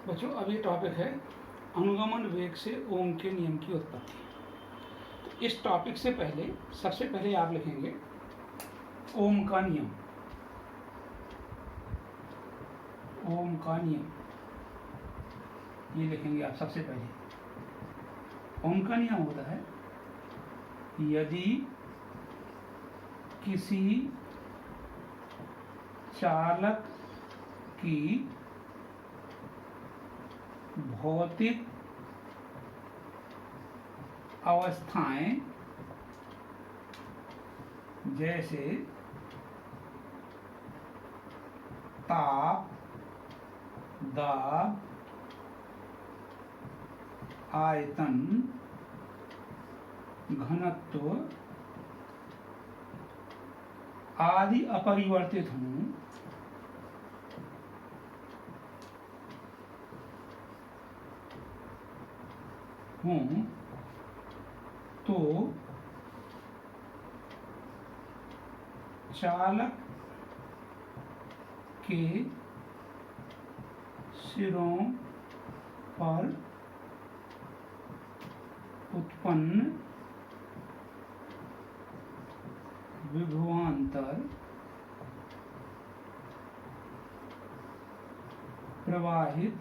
बच्चों अब ये टॉपिक है अनुगमन वेग से ओम के नियम की उत्पत्ति। तो इस टॉपिक से पहले सबसे पहले आप लिखेंगे ओम का नियम। ओम का नियम ये लिखेंगे आप सबसे पहले। ओम का नियम होता है यदि किसी चालक की भौतिक अवस्थाएं जैसे ताप, दाब, आयतन, घनत्व आदि अपरिवर्तित हों तो चालक के सिरों पर उत्पन्न विभवांतर प्रवाहित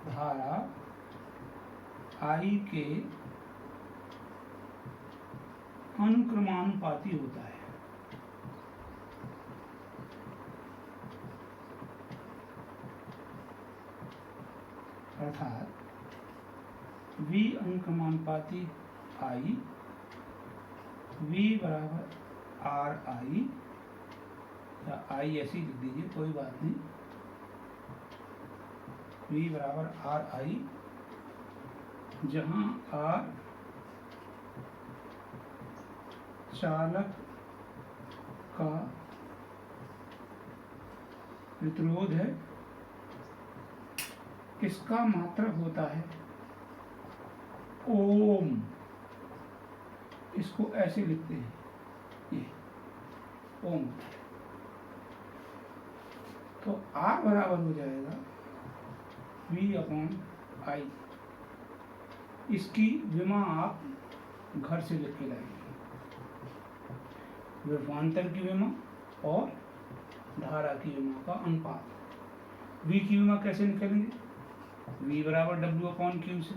धारा I के अनुक्रमानुपाती होता है। अर्थात V अनुक्रमानुपाती I, V बराबर RI या I ऐसी लिख दीजिए, कोई बात नहीं। V बराबर RI, जहाँ R चालक का प्रतिरोध है, इसका मात्रक होता है ओम। इसको ऐसे लिखते हैं, ये ओम। तो R बराबर हो जाएगा V/I। इसकी विमा आप घर से लिख के लाएंगे, विभवांतर की विमा और धारा की विमा का अनुपात। V की विमा कैसे निकालेंगे? V बराबर W/Q से।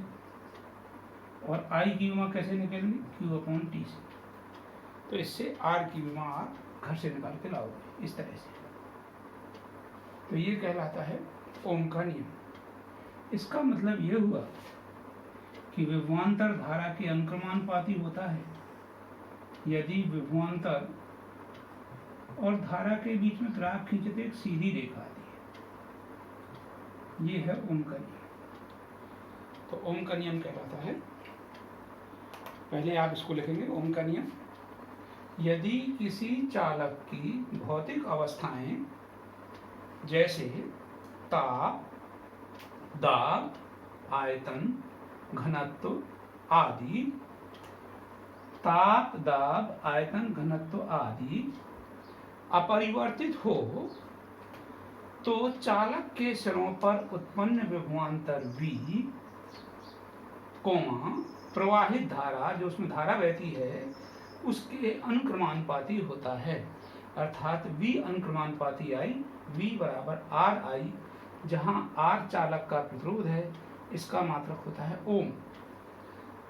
और I की विमा कैसे निकालेंगे? Q/T से। तो इससे R की विमा आप घर से निकाल के लाओगे इस तरह से। तो ये कहलाता है ओम का नियम। इसका मतलब ये हुआ कि विभवांतर धारा के अनुक्रमानुपाती होता है यदि विभवांतर और धारा के बीच में ग्राफ खींचते एक सीधी रेखा आती है। ये है ओम का नियम। तो ओम का नियम कहलाता है, पहले आप इसको लिखेंगे ओम का नियम। यदि किसी चालक की भौतिक अवस्थाएं जैसे ताप, दाब, आयतन, घनत्व आदि, ताप, दाब, आयतन, घनत्व आदि अपरिवर्तित हो तो चालक के सिरों पर उत्पन्न विभवांतर V, प्रवाहित धारा जो उसमें धारा बहती है उसके अनुक्रमानुपाती होता है। अर्थात V अनुक्रमानुपाती I, V बराबर RI, जहाँ R चालक का प्रतिरोध है, इसका मात्रक होता है ओम।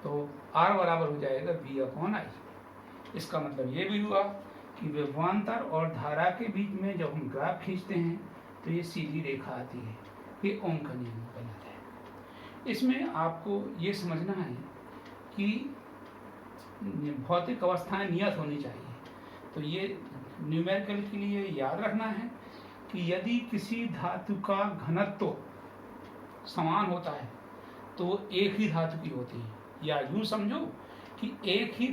तो R बराबर हो जाएगा V/I। इसका मतलब ये भी हुआ कि विभवांतर और धारा के बीच में जब हम ग्राफ खींचते हैं तो ये सीधी रेखा आती है। ये ओम का नियम कहलाता है। इसमें आपको ये समझना है कि भौतिक अवस्थाएं नियत होनी चाहिए। तो ये न्यूमेरिकल के लिए याद रखना है कि यदि किसी धातु का घनत्व समान होता है तो एक ही धातु की होती है, या यूँ समझो कि एक ही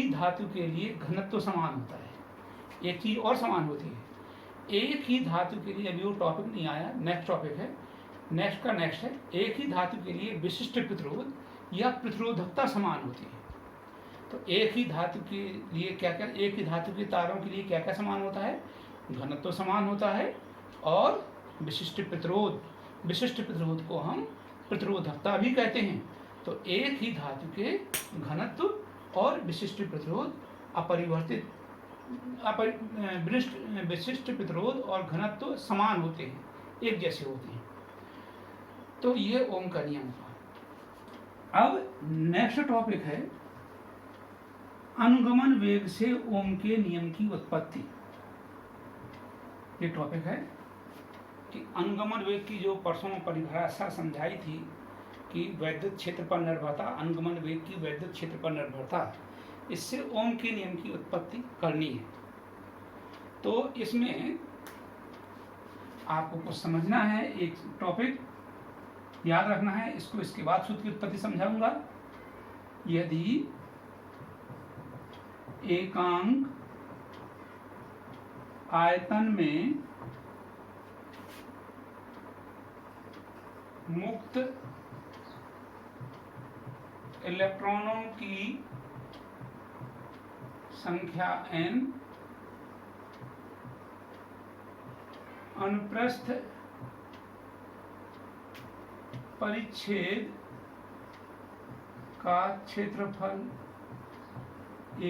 धातु के लिए घनत्व समान होता है। एक चीज़ और समान होती है, एक ही धातु के लिए, अभी वो टॉपिक नहीं आया, नेक्स्ट टॉपिक है, नेक्स्ट का नेक्स्ट है, एक ही धातु के लिए विशिष्ट प्रतिरोध या प्रतिरोधकता समान होती है। तो एक ही धातु के लिए क्या क्या, एक ही धातु के तारों के लिए क्या क्या समान होता है, घनत्व समान होता है और विशिष्ट प्रतिरोध, विशिष्ट प्रतिरोध को हम प्रतिरोधकता भी कहते हैं। तो एक ही धातु के घनत्व और विशिष्ट प्रतिरोध अपरिवर्तित विशिष्ट प्रतिरोध और घनत्व समान होते हैं, एक जैसे होते हैं। तो ये ओम का नियम हुआ। अब नेक्स्ट टॉपिक है अनुगमन वेग से ओम के नियम की उत्पत्ति। ये टॉपिक है कि अनुगमन वेग की जो परसों परिभाषा समझाई थी कि वैद्युत क्षेत्र पर निर्भरता, अनुगमन वेग की वैद्युत क्षेत्र पर निर्भरता, इससे ओम के नियम की उत्पत्ति करनी है। तो इसमें आपको कुछ समझना है, एक टॉपिक याद रखना है इसको, इसके बाद सूत्र की उत्पत्ति समझाऊंगा। यदि एकांक आयतन में मुक्त इलेक्ट्रॉनों की संख्या n अनुप्रस्थ परिच्छेद का क्षेत्रफल a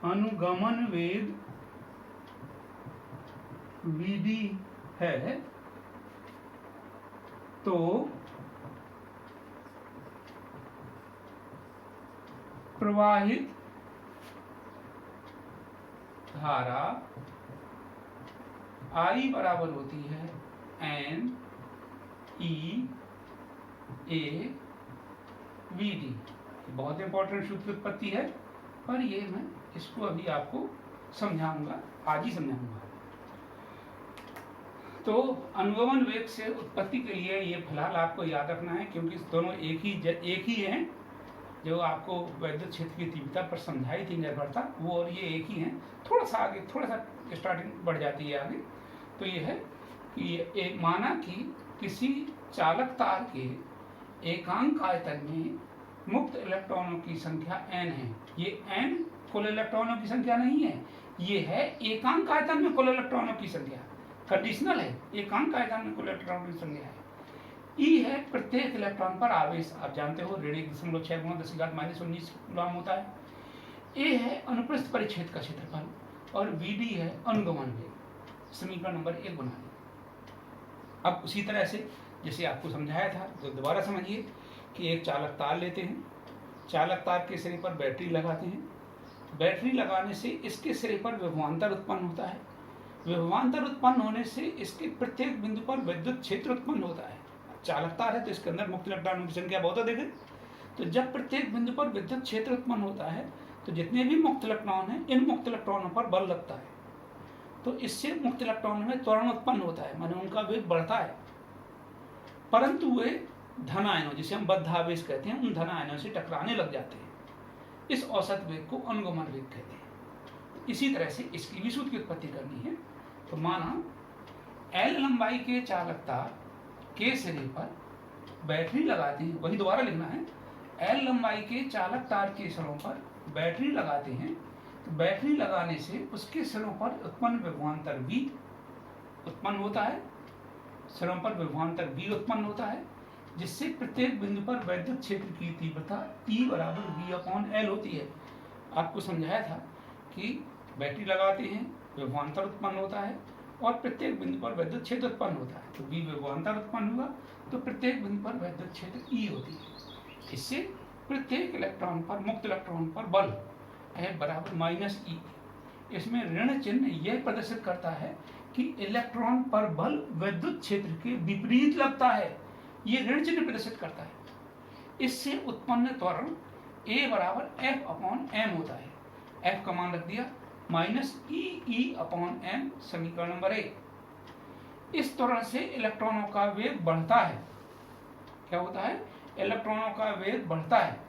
अनुगमन वेग Vd है, तो प्रवाहित धारा I बराबर होती है N E A Vd। बहुत इंपॉर्टेंट सूत्र की उत्पत्ति है, पर ये मैं इसको अभी आपको समझाऊंगा, आज ही समझाऊंगा। तो अनुगमन वेग से उत्पत्ति के लिए ये फिलहाल आपको याद रखना है, क्योंकि दोनों एक ही हैं। जो आपको वैद्युत क्षेत्र की तीव्रता पर समझाई थी निर्भरता, वो और ये एक ही हैं। थोड़ा सा आगे, थोड़ा सा स्टार्टिंग बढ़ जाती है आगे। तो ये है कि एक माना कि किसी चालक तार के एकांक आयतन में मुक्त इलेक्ट्रॉनों की संख्या n है। ये n कुल इलेक्ट्रॉनों की संख्या नहीं है, ये है एकांक आयतन में कुल इलेक्ट्रॉनों की संख्या, कंडीशनल है। एकांक आयतन में कुल इलेक्ट्रॉनों की संख्या है। E है प्रत्येक इलेक्ट्रॉन पर आवेश, आप जानते हो 1.6 कूलम होता है। A है अनुप्रस्थ परिच्छेद का क्षेत्रफल और Vd है अनुगमन वेग। समीकरण नंबर 1 बना लिया। अब उसी तरह से जैसे आपको समझाया था, तो दोबारा समझिए कि एक चालक तार लेते हैं, चालक तार के सिरे पर बैटरी लगाते हैं, बैटरी लगाने से इसके सिरे पर विभवांतर उत्पन्न होता है, विभवांतर उत्पन्न होने से इसके प्रत्येक बिंदु पर विद्युत क्षेत्र उत्पन्न होता है। चालक तार है तो इसके अंदर मुक्त इलेक्ट्रॉनों की संख्या बहुत अधिक है। तो जब प्रत्येक बिंदु पर विद्युत क्षेत्र उत्पन्न होता है तो जितने भी मुक्त इलेक्ट्रॉन हैं, इन मुक्त इलेक्ट्रॉनों पर बल लगता है, तो इससे मुक्त इलेक्ट्रॉनों में त्वरण उत्पन्न होता है, माने उनका वेग बढ़ता है। परंतु वे धन आयनों, जिसे हम बद्धावेश कहते हैं, उन धन आयनों से टकराने लग जाते हैं। इस औसत वेग को अनुगमन वेग कहते हैं। इसी तरह से इसकी भी सूत्र की उत्पत्ति करनी है। तो माना L लंबाई के चालक तार के सिरे पर बैटरी लगाते हैं, वही दोबारा लिखना है, L लंबाई के चालक तार के सिरों पर बैटरी लगाते हैं। तो बैटरी लगाने से उसके सिरों पर उत्पन्न विभवांतर V उत्पन्न होता है, सिरों पर विभवांतर V उत्पन्न होता है, जिससे प्रत्येक बिंदु पर वैद्युत क्षेत्र की तीव्रता E बराबर V/L होती है। आपको समझाया था कि बैटरी लगाते हैं, विभवांतर उत्पन्न होता है और प्रत्येक बिंदु पर वैद्युत क्षेत्र उत्पन्न होता है। तो V विभवांतर उत्पन्न हुआ तो प्रत्येक बिंदु पर वैद्युत क्षेत्र E होती है। इससे प्रत्येक इलेक्ट्रॉन पर, मुक्त इलेक्ट्रॉन पर बल है बराबर -E। इसमें ऋण चिन्ह यह प्रदर्शित करता है कि इलेक्ट्रॉन पर बल विद्युत क्षेत्र के विपरीत लगता है, ये ऋण चिन्ह प्रदर्शित करता है। इससे उत्पन्न त्वरण A बराबर F/m होता है। F का मान रख दिया -EE/m, समीकरण नंबर 1। इस त्वरण से इलेक्ट्रॉनों का वेग बढ़ता है। क्या होता है? इलेक्ट्रॉनों का वेग बढ़ता है।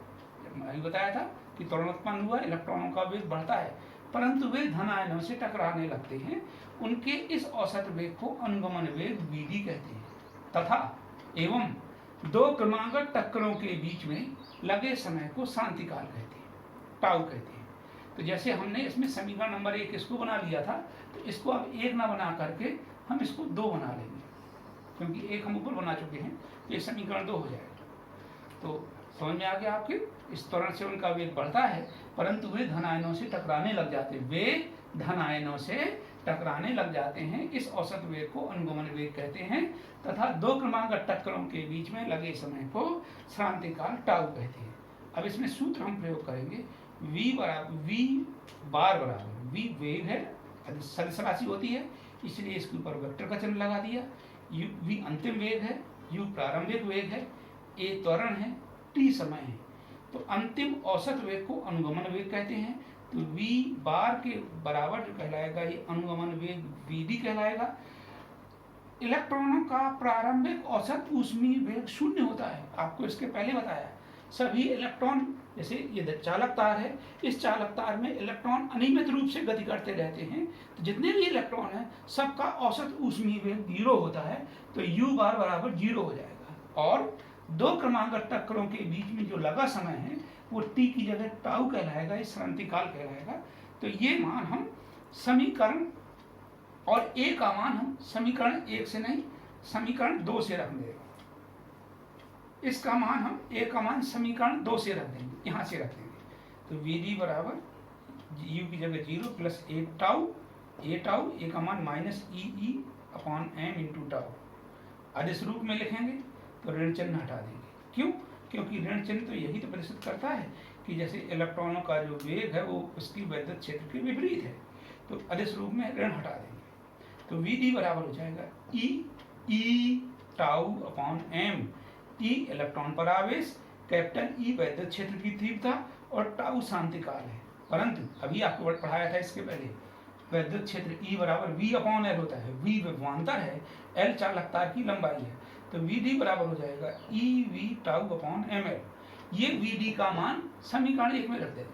मैंने बताया था कि त्वरण उत्पन्न हुआ, इलेक्ट्रॉनों का वेग बढ़ता है, परंतु वे धन आयनों से टकराने लगते हैं। उनके इस औसत वेग को अनुगमन वेग Vd कहते हैं। तथा एवं दो क्रमागत टक्करों के बीच में लगे समय को शांति काल कहते हैं, टाउ कहते हैं। तो जैसे हमने इसमें समीकरण नंबर 1 इसको बना लिया था, तो इसको अब 1 ना बना करके हम इसको 2 बना लेंगे, क्योंकि 1 हम ऊपर बना चुके हैं, तो ये समीकरण 2 हो जाएगा। तो समझ में आ गया आपके? इस त्वरण से उनका वेग बढ़ता है, परंतु वे धन आयनों से टकराने लग जाते हैं, वे धन आयनों से टकराने लग जाते हैं। इस औसत वेग को अनुगमन वेग कहते हैं तथा दो क्रमागत टक्करों के बीच में लगे समय को शांति काल टाउ कहते हैं। अब इसमें सूत्र हम प्रयोग करेंगे, v बार बराबर, v वेग है, सदिश राशि होती है, इसलिए इसके ऊपर वेक्टर का चिन्ह लगा दिया। v अंतिम वेग है, u प्रारंभिक वेग है, a त्वरण है, t समय है। तो अंतिम औसत वेग को अनुगमन वेग कहते हैं। तो v बार के बराबर जो कहलाएगा ये अनुगमन वेग vd कहलाएगा। इलेक्ट्रॉनों का प्रारंभिक औसत ऊष्मीय वेग 0 होता है, आपको इसके पहले बताया। सभी इलेक्ट्रॉन, जैसे ये चालक तार है, इस चालक तार में इलेक्ट्रॉन अनियमित रूप से गति करते रहते हैं, तो जितने भी इलेक्ट्रॉन हैं सबका औसत ऊष्मीय वेग 0 होता है, तो u बार बराबर 0 हो जाएगा। और दो क्रमागत टक्करों के बीच में जो लगा समय है वो t की जगह टाउ कहलाएगा, इस शांति काल कहलाएगा। तो ये मान हम समीकरण, और a का मान हम समीकरण 1 से नहीं समीकरण 2 से रख देंगे। इसका मान हम a का मान समीकरण 2 से रख देंगे, यहाँ से रख देंगे। तो vd बराबर u की जगह 0 प्लस a टाउ, a का मान माइनस ई अपॉन m इंटू टाउ। अदिश रूप में लिखेंगे तो ऋण चिन्ह हटा देंगे। क्यों? क्योंकि ऋण चिन्ह तो यही तो प्रदर्शित करता है कि जैसे इलेक्ट्रॉनों का जो वेग है वो उसकी वैद्युत क्षेत्र के विपरीत है, तो अदिश रूप में ऋण हटा देंगे। तो vd बराबर हो जाएगा ई टाउ अपॉन m। ई इलेक्ट्रॉन पर आवेश, कैपिटल ई वैद्युत क्षेत्र की तीव्रता और टाउ शांति काल है। परंतु अभी आपको पढ़ाया था इसके पहले, वैद्युत क्षेत्र ई बराबर v अपॉन l होता है। v विभवांतर है, l चालक तार की लंबाई है, तो vd बराबर हो जाएगा ई वी टाउ अपॉन ml। ये vd का मान समीकरण 1 में रख देंगे।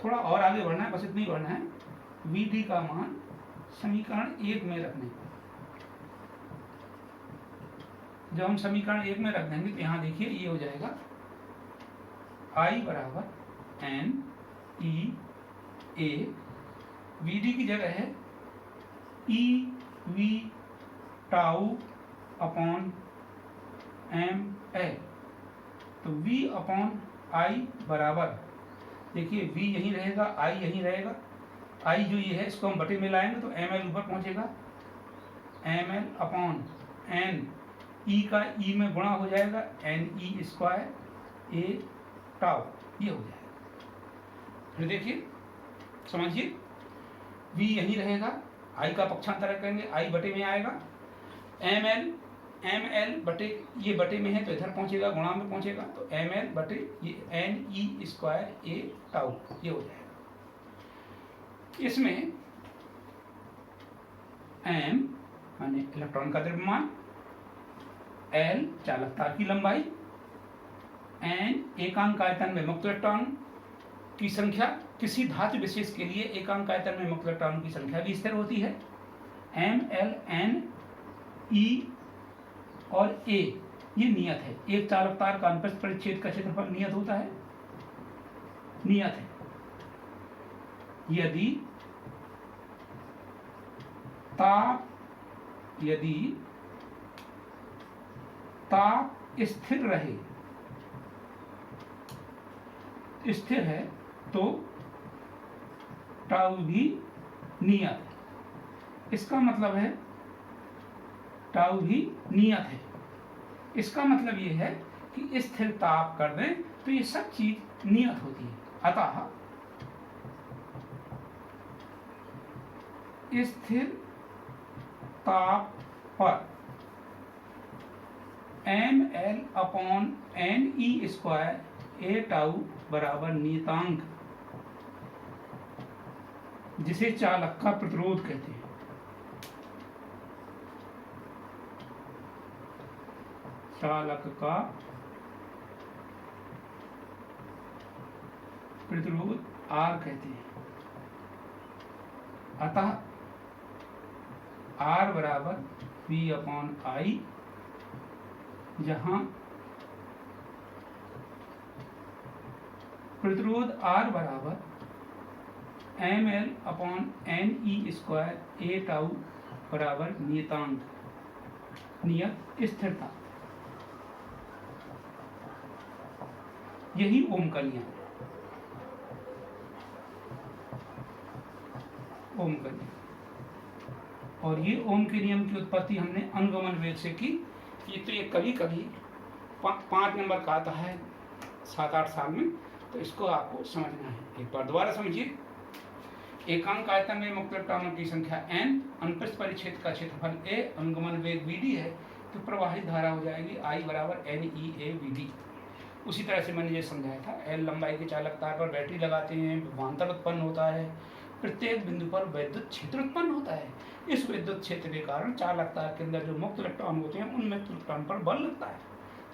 थोड़ा और आगे बढ़ना है, बस इतना ही बढ़ना है। vd का मान समीकरण 1 में रखने का, जब हम समीकरण 1 में रख देंगे तो यहाँ देखिए ये हो जाएगा I बराबर n e a, vd की जगह है E V tau upon M L. तो v अपॉन आई बराबर, देखिए v यहीं रहेगा, i यहीं रहेगा। i जो ये है इसको हम बटे में लाएंगे तो ml ऊपर पहुंचेगा, ml अपॉन n, e का e में गुणा हो जाएगा, n e square a tau, ये हो जाएगा। फिर देखिए समझिए, v यहीं रहेगा, i का पक्षांतर करेंगे, i बटे में आएगा, ml बटे, ये बटे में है तो इधर पहुंचेगा, गुणा में पहुंचेगा, तो ml बटे ये n e square a tau, ये हो जाएगा। इसमें m माने इलेक्ट्रॉन का द्रव्यमान, l चालक तार की लंबाई, n एकांक आयतन में मुक्त इलेक्ट्रॉन की संख्या, किसी धातु विशेष के लिए एकांक आयतन में मुक्त इलेक्ट्रॉन की संख्या भी स्थिर होती है, m l n e और a ये नियत है। एक चालक तार का अनुप्रस्थ परिच्छेद का क्षेत्रफल नियत होता है, नियत है। यदि ताप स्थिर रहे, स्थिर है, तो टाउ भी नियत है। इसका मतलब है टाउ भी नियत है। इसका मतलब ये है कि स्थिर ताप कर दें तो ये सब चीज नियत होती है। अतः स्थिर ताप पर ml upon n e square a tau बराबर नियतांक, जिसे चालक का प्रतिरोध कहते हैं। चालक का प्रतिरोध R कहते हैं। अतः R बराबर V अपॉन I, जहां प्रतिरोध R बराबर ml upon NE square A tau बराबर नियतांक, नियत स्थिरता। यही ओम का नियम, ओम का नियम। और ये ओम के नियम की उत्पत्ति हमने अनुगमन वेग से की। ये तो ये कभी कभी 5 नंबर का आता है 7-8 साल में, तो इसको आपको समझना है। एक बार दोबारा समझिए। एकांक आयतन में मुक्त इलेक्ट्रॉनों की संख्या n, अनुप्रस्थ परिच्छेद का क्षेत्रफल a, अनुगमन वेग vd है, तो प्रवाहित धारा हो जाएगी I बराबर NEAVD। उसी तरह से मैंने ये समझाया था, L लंबाई के चालक तार पर बैटरी लगाते हैं, विभवांतर उत्पन्न होता है, प्रत्येक बिंदु पर विद्युत क्षेत्र उत्पन्न होता है। इस विद्युत क्षेत्र के कारण चालक तार के अंदर जो मुक्त इलेक्ट्रॉन होते हैं उन मुक्त इलेक्ट्रॉन पर बल लगता है।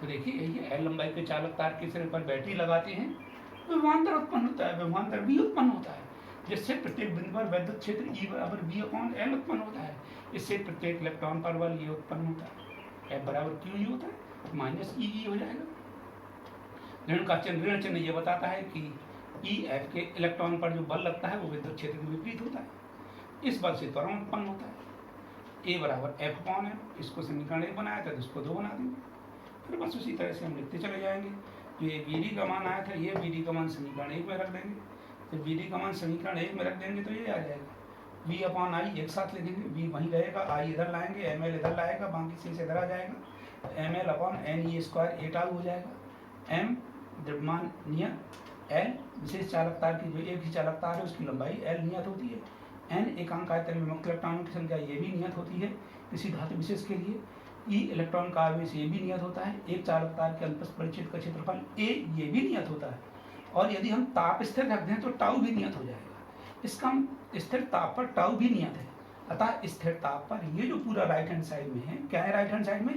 तो देखिए यही है, L लंबाई के चालक तार के सिरे पर बैटरी लगाते हैं, विभवांतर उत्पन्न होता है, विभवांतर भी उत्पन्न होता है, जिससे प्रत्येक बिंदु पर विद्युत क्षेत्र E बराबर V अपॉन L उत्पन्न होता है। इससे प्रत्येक इलेक्ट्रॉन पर बल ये उत्पन्न होता है, F बराबर Q होता है, माइनस EE हो जाएगा। ऋण का चिन्ह, ऋण चिन्ह ये बताता है कि EF के इलेक्ट्रॉन पर जो बल लगता है वो विद्युत क्षेत्र के विपरीत होता है। इस बल से त्वरण उत्पन्न होता है। A बराबर F अपॉन M, इसको समीकरण 1 बनाया था तो इसको 2 बना देंगे। फिर बस उसी तरह से हम लिखते चले जाएंगे। जो ये VD का मान आया था, ये VD का मान समीकरण 1 में रख देंगे। जब VD का मान समीकरण 1 में रख देंगे तो ये आ जाएगा V अपॉन I, एक साथ लिखेंगे, V वहीं रहेगा, I इधर लाएंगे, ML इधर लाएगा, बाकी शेष इधर आ जाएगा, ML upon NE square A tau हो जाएगा। M द्रव्यमान नियत, L विशेष चालक तार की, जो एक ही चालक तार है उसकी लंबाई L नियत होती है, N एकांक आयतन में मुक्त इलेक्ट्रॉनों की संख्या ये भी नियत होती है किसी धातु विशेष के लिए। E इलेक्ट्रॉन का आवेश ये भी नियत होता है। एक चालक तार के अनुप्रस्थ परिच्छेद का क्षेत्रफल A ये भी नियत होता है। और यदि हम ताप स्थिर रख दें तो टाउ भी नियत हो जाएगा। इसका स्थिर ताप पर टाउ भी नियत है। अतः स्थिर ताप पर ये जो पूरा राइट हैंड साइड में है, क्या है राइट हैंड साइड में,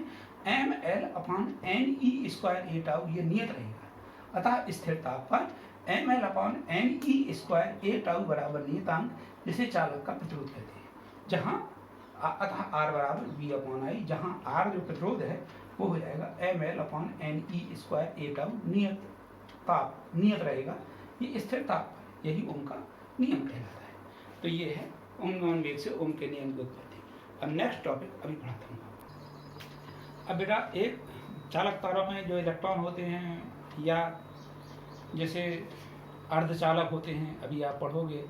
ML upon NE square A tau ये नियत रहेगा। अतः स्थिर ताप पर ML upon NE square A tau बराबर नियतांक, जिसे चालक का प्रतिरोध कहते हैं। जहाँ अतः R बराबर V अपॉन I, जहाँ R जो प्रतिरोध है वो हो जाएगा ML upon NE square A tau, नियत ताप नियत रहेगा। ये स्थिर ताप पर यही ओम का नियम कहलाता है। तो ये है अनुगमन वेग से ओम के नियम की उत्पत्ति। अब नेक्स्ट टॉपिक अभी पढ़ाता हूँ। अब बेटा, एक चालक तारों में जो इलेक्ट्रॉन होते हैं, या जैसे अर्धचालक होते हैं, अभी आप पढ़ोगे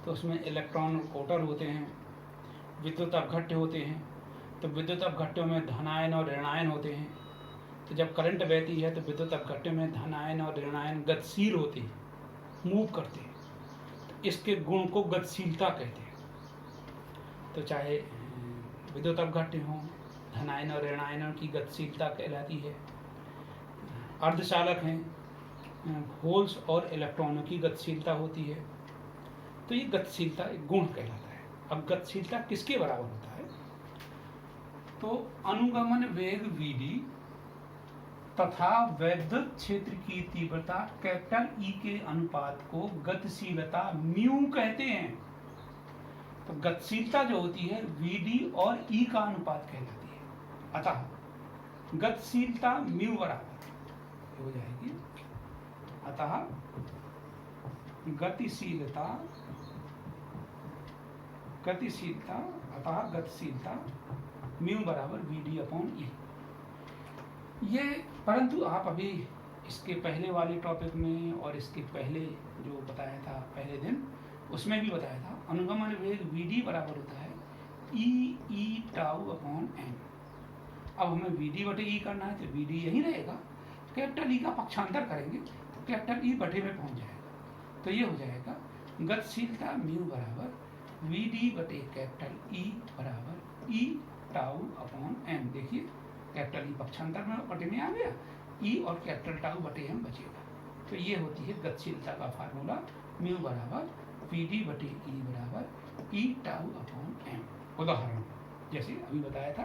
तो उसमें इलेक्ट्रॉन कोटर होते हैं, विद्युत अपघट्य होते हैं। तो विद्युत अपघट्यों में धनायन और ऋणायन होते हैं। तो जब करंट बहती है तो विद्युत अपघट्य में धनायन और ऋणायन गतिशील होते हैं, मूव करते हैं। तो इसके गुण को गतिशीलता कहते हैं। तो चाहे विद्युत अपघट्य हो, धनायन और ऋणायनों की गतिशीलता कहलाती है। अर्धचालक हैं, होल्स और इलेक्ट्रॉनों की गतिशीलता होती है। तो ये गतिशीलता एक गुण कहलाता है। अब गतिशीलता किसके बराबर होता है, तो अनुगमन वेग Vd तथा वैद्युत क्षेत्र की तीव्रता कैपिटल E के अनुपात को गतिशीलता म्यू कहते हैं। तो गतिशीलता जो होती है Vd और E का अनुपात कहलाती है। अतः गतिशीलता म्यू बराबर हो जाएगी, अतः गतिशीलता अतः गतिशीलता म्यू बराबर Vd अपॉन E। ये परंतु आप अभी इसके पहले वाले टॉपिक में और इसके पहले जो बताया था पहले दिन, उसमें भी बताया था अनुगमन वेग Vd बराबर होता है E टाउ अपॉन M। अब हमें Vd बटे E करना है तो Vd यही रहेगा, कैपिटल E का पक्षांतर करेंगे तो कैपिटल E बटे में पहुंच जाएगा। तो ये हो जाएगा गतिशीलता म्यू बराबर Vd बटे कैपिटल E बराबर E टाउ अपॉन M। देखिए कैपिटल E पक्षांतर में बटे में आ गया, E और कैपिटल टाउ बटे M बचेगा। तो ये होती है गतिशीलता का फार्मूला, म्यू बराबर Vd बटे E बराबर E टाउ अपॉन M। उदाहरण जैसे अभी बताया था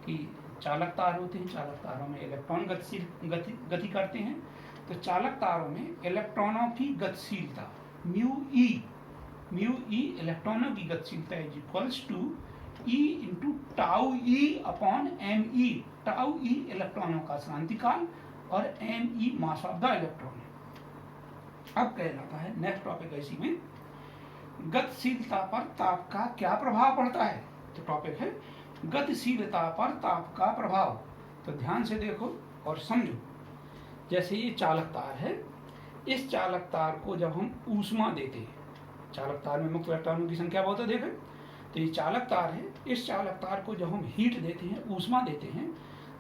कि चालक तार होते हैं, चालक तारों में इलेक्ट्रॉन गति करते हैं। तो चालक तारों में इलेक्ट्रॉनों की गतिशीलता म्यू ई इलेक्ट्रॉनों की गतिशीलता is equals to E into tau E upon M E. Tau E इलेक्ट्रॉनों का शांतिकाल और M E mass of the electron. अब कह जाता है नेक्स्ट टॉपिक है इसी में, गतिशीलता पर ताप का क्या प्रभाव पड़ता है। तो टॉपिक है गतिशीलता पर ताप का प्रभाव। तो ध्यान से देखो और समझो। जैसे ये चालक तार है, इस चालक तार को जब हम ऊष्मा देते हैं, चालक तार में मुक्त इलेक्ट्रॉनों की संख्या बहुत अधिक है, तो ये चालक तार है, इस चालक तार को जब हम हीट देते हैं, ऊष्मा देते हैं,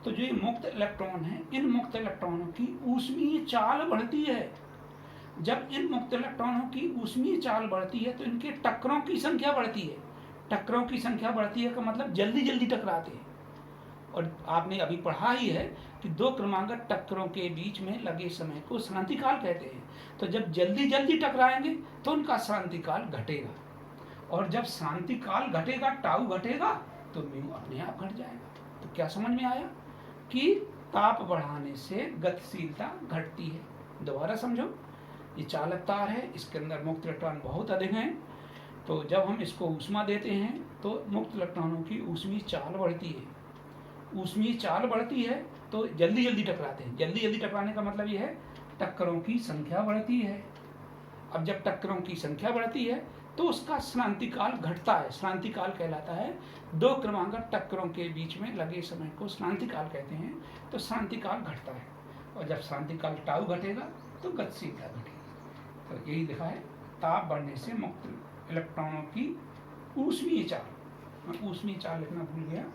तो जो ये मुक्त इलेक्ट्रॉन है, इन मुक्त इलेक्ट्रॉनों की ऊष्मीय चाल बढ़ती है। जब इन मुक्त इलेक्ट्रॉनों की ऊष्मीय चाल बढ़ती है तो इनके टक्करों की संख्या बढ़ती है। टक्करों की संख्या बढ़ती है का मतलब जल्दी जल्दी टकराते हैं। और आपने अभी पढ़ा ही है कि दो क्रमागत टक्करों के बीच में लगे समय को शांतिकाल कहते हैं। तो जब जल्दी जल्दी टकराएंगे तो उनका शांतिकाल घटेगा, और जब शांतिकाल घटेगा, टाउ घटेगा, तो म्यू अपने आप घट जाएगा। तो क्या समझ में आया कि ताप बढ़ाने से गतिशीलता घटती है। दोबारा समझो, ये चालक तार है, इसके अंदर मुक्त इलेक्ट्रॉन बहुत अधिक हैं, तो जब हम इसको ऊष्मा देते हैं तो मुक्त इलेक्ट्रॉनों की ऊष्मीय चाल बढ़ती है। ऊष्मीय चाल बढ़ती है तो जल्दी जल्दी टकराते हैं। जल्दी जल्दी टकराने का मतलब ये है टक्करों की संख्या बढ़ती है। अब जब टक्करों की संख्या बढ़ती है तो उसका शांतिकाल घटता है। शांतिकाल कहलाता है दो क्रमागत टक्करों के बीच में लगे समय को शांतिकाल कहते हैं। तो शांतिकाल घटता है, और जब शांतिकाल टाउ घटेगा तो गतिशीलता घटेगी। तो यही लिखा है, ताप बढ़ने से मुक्त इलेक्ट्रॉनों की ऊष्मीय चाल, मैं ऊष्मीय चाल लिखना भूल गया,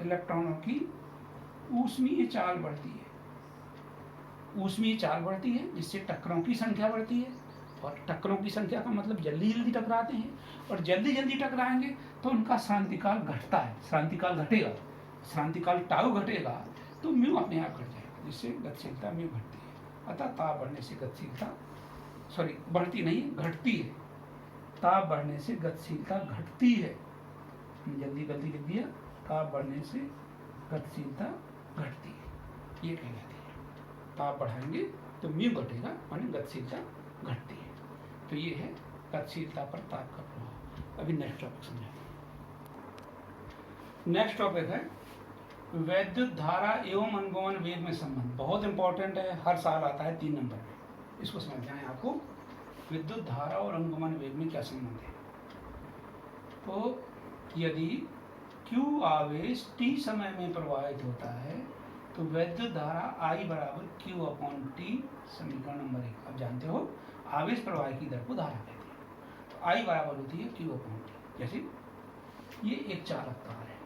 इलेक्ट्रॉनों की ऊष्मीय चाल बढ़ती है। ऊष्मीय चाल बढ़ती है जिससे टक्करों की संख्या बढ़ती है, और टक्करों की संख्या का मतलब जल्दी जल्दी टकराते हैं, और जल्दी जल्दी टकराएंगे तो उनका शांतिकाल घटता है। शांतिकाल घटेगा, शांतिकाल टाउ घटेगा, तो म्यू अपने आप घट जाएगा, जिससे गतिशीलता म्यू घटती है। अतः ताप बढ़ने से गतिशीलता बढ़ती नहीं, घटती है। ताप बढ़ने से गतिशीलता घटती है। जल्दी जल्दी लिख दिया, ताप बढ़ने से गतिशीलता घटती है, ये कहलाती है। ताप बढ़ाएंगे तो म्यू घटेगा, माने गतिशीलता घटती है। तो ये है गतिशीलता पर ताप का प्रभाव। अभी नेक्स्ट टॉपिक समझाते हैं। नेक्स्ट टॉपिक है वैद्युत धारा एवं अनुगमन वेग में संबंध। बहुत इंपॉर्टेंट है, हर साल आता है 3 नंबर में। इसको समझना है आपको, विद्युत धारा और अनुगमन वेग में क्या संबंध है। तो यदि Q आवेश t समय में प्रवाहित होता है तो वैद्युत धारा I बराबर Q अपॉन T, समीकरण नंबर 1। आप जानते हो आवेश प्रवाह की दर को धारा कहते हैं। तो I बराबर होती है Q अपॉन T। जैसे ये एक चालक तार है,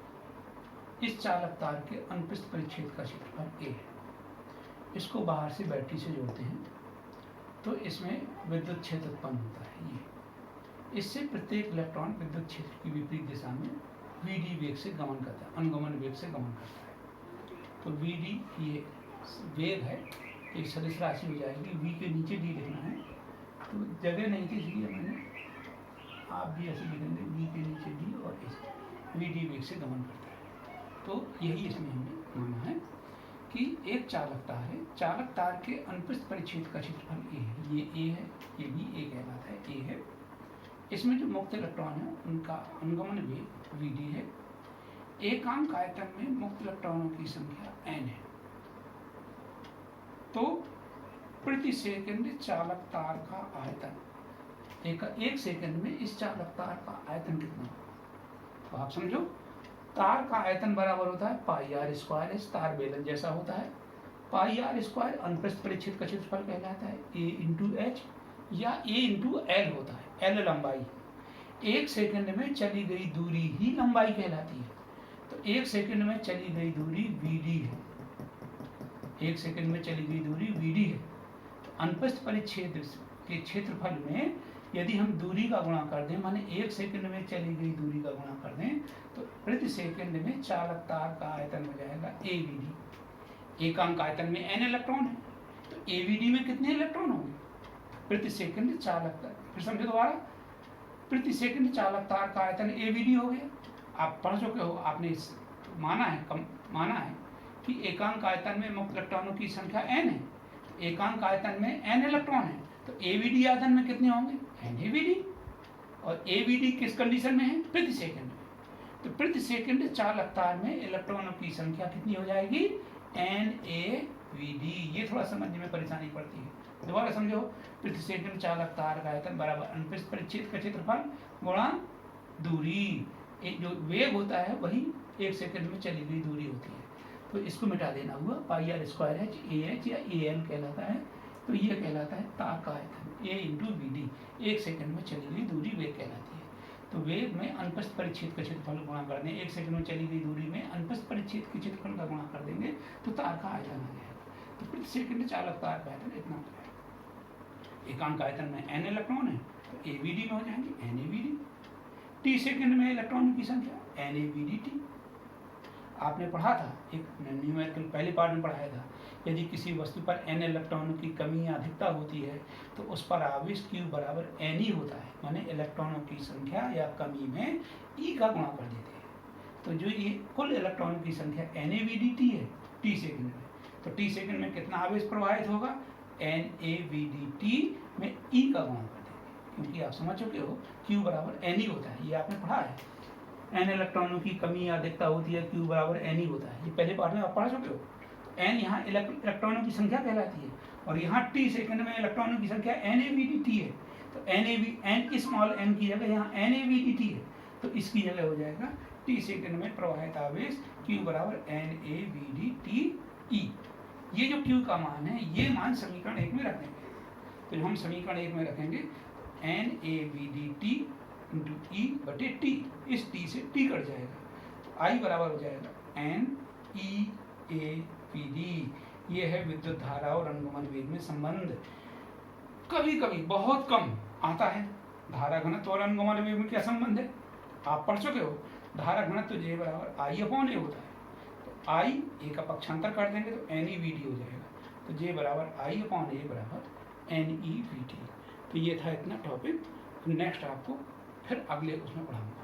इस चालक तार के अनुप्रस्थ परिच्छेद का क्षेत्रफल A है। इसको बाहर से बैटरी से जोड़ते हैं तो इसमें विद्युत क्षेत्र उत्पन्न होता है। ये इससे प्रत्येक इलेक्ट्रॉन विद्युत क्षेत्र की विपरीत दिशा में VD वेग से गमन करता है, अनुगमन वेग से गमन करता है। तो VD ये वेग है, एक सदिश राशि हो जाएगी। V के नीचे D लिखना है, तो जगह नहीं थी इसलिए मैंने, आप भी ऐसे लिखेंगे, V के नीचे D और इस VD वेग से गमन करता है। तो यही इसमें हमने माना है कि एक चालक तार है, चालक तार के अनुप्रस्थ परिच्छेद का क्षेत्रफल A है। ये A है, ये भी A कहलाता है, A है। इसमें जो मुक्त इलेक्ट्रॉन है उनका अनुगमन वेग VD है। एकांक आयतन में मुक्त इलेक्ट्रॉनों की संख्या n है। तो प्रति सेकंड चालक तार का आयतन, एक सेकंड में इस चालक तार का आयतन कितना होगा। तो आप समझो, तार का आयतन बराबर होता है पाई आर स्क्वायर। इस तार बेलन जैसा होता है। पाई आर स्क्वायर अनुप्रस्थ परिच्छेद का क्षेत्रफल कहलाता है, A इंटू एच या A इंटू एल होता है। एल लंबाई, एक सेकंड में चली गई दूरी ही लंबाई कहलाती है। तो एक सेकंड में चली गई दूरी VD है, एक सेकंड में चली गई दूरी VD है। तो अनुप्रस्थ परिच्छेद के क्षेत्रफल में यदि हम दूरी का गुणा कर दें, माने एक सेकंड में चली गई दूरी का गुणा कर दें, तो प्रति सेकंड में चालक तार का आयतन हो जाएगा AVD। एकांक आयतन में n इलेक्ट्रॉन है, तो AVD में कितने इलेक्ट्रॉन होंगे प्रति सेकंड चालक तार। फिर समझो दोबारा, प्रति सेकंड चालक तार का आयतन AVD हो गया। आप पढ़ चुके हो, आपने माना है कि एकांक आयतन में मुक्त इलेक्ट्रॉनों की संख्या n है। तो एकांक आयतन में n इलेक्ट्रॉन है, तो AVD आयतन में कितने होंगे, NAVD। और AVD किस कंडीशन में है, प्रति सेकंड में। तो प्रति सेकंड चालक तार में इलेक्ट्रॉनों की संख्या कितनी हो जाएगी, NaVd। ये थोड़ा समझने में परेशानी पड़ती है, दोबारा समझो। प्रति सेकंड चालक तार का आयतन बराबर अनुप्रस्थ परिच्छेद का क्षेत्रफल गुणा दूरी। एक जो वेग होता है वही 1 सेकंड में चली गई दूरी होती है। तो इसको मिटा देना हुआ, पाई आर स्क्वायर एच AH या AL कहलाता है। तो ये कहलाता है तार का आयतन A इंटू VD, 1 सेकंड में चली गई दूरी वेग कहलाती है। तो वेग में अनुप्रस्थ परिच्छेद का क्षेत्रफल गुणा कर दें, 1 सेकंड में चली गई दूरी में अनुप्रस्थ परिच्छेद के क्षेत्रफल का गुणा कर देंगे तो तार का आयतन आ जाएगा। तो प्रति सेकंड चालक तार का आयतन इतना होता है। एकांक आयतन में n इलेक्ट्रॉन है तो AVD में हो जाएंगे NaVd। t सेकंड में इलेक्ट्रॉनों की संख्या NaVdt। आपने पढ़ा था एक न्यूमेरिकल पहले पार्ट में पढ़ाया था, यदि किसी वस्तु पर n इलेक्ट्रॉनों की कमी या अधिकता होती है तो उस पर आवेश Q बराबर Ne होता है, माने इलेक्ट्रॉनों की संख्या या कमी में E का गुणा कर देते हैं। तो जो ये कुल इलेक्ट्रॉनों की संख्या NaVdt है t सेकंड में, तो t सेकंड में कितना आवेश प्रवाहित होगा, NaVdt में E का गुणा कर देंगे, क्योंकि आप समझ चुके हो Q बराबर Ne होता है, ये आपने पढ़ा है। n इलेक्ट्रॉनों की कमी या अधिकता होती है, Q बराबर Ne होता है, ये पहले पार्ट में आप पढ़ा चुके हो। n यहाँ इलेक्ट्रॉनों की संख्या कहलाती है और यहाँ t सेकंड में इलेक्ट्रॉनों की संख्या NaVdt है। तो n स्मॉल n की जगह यहाँ NaVdt है, तो इसकी जगह हो जाएगा t सेकंड में प्रवाहित आवेश Q बराबर NaVdTe। ये जो Q का मान है ये मान समीकरण 1 में रखेंगे। तो जब हम समीकरण 1 में रखेंगे NaVdt इंटू E बटे T, इस T से T कट जाएगा तो I बराबर हो जाएगा NeAVd। ये है विद्युत धारा और अनुगमन वेग में संबंध। कभी कभी बहुत कम आता है, धारा घनत्व और अनुगमन वेग में क्या संबंध है आप पढ़ चुके हो। धारा घनत्व J बराबर I/A होता है, तो I A का पक्षांतर कर देंगे तो NeVd हो जाएगा। तो J बराबर I/A बराबर NeVd। तो ये था इतना टॉपिक, नेक्स्ट आपको फिर अगले उसमें पढ़ाऊंगा।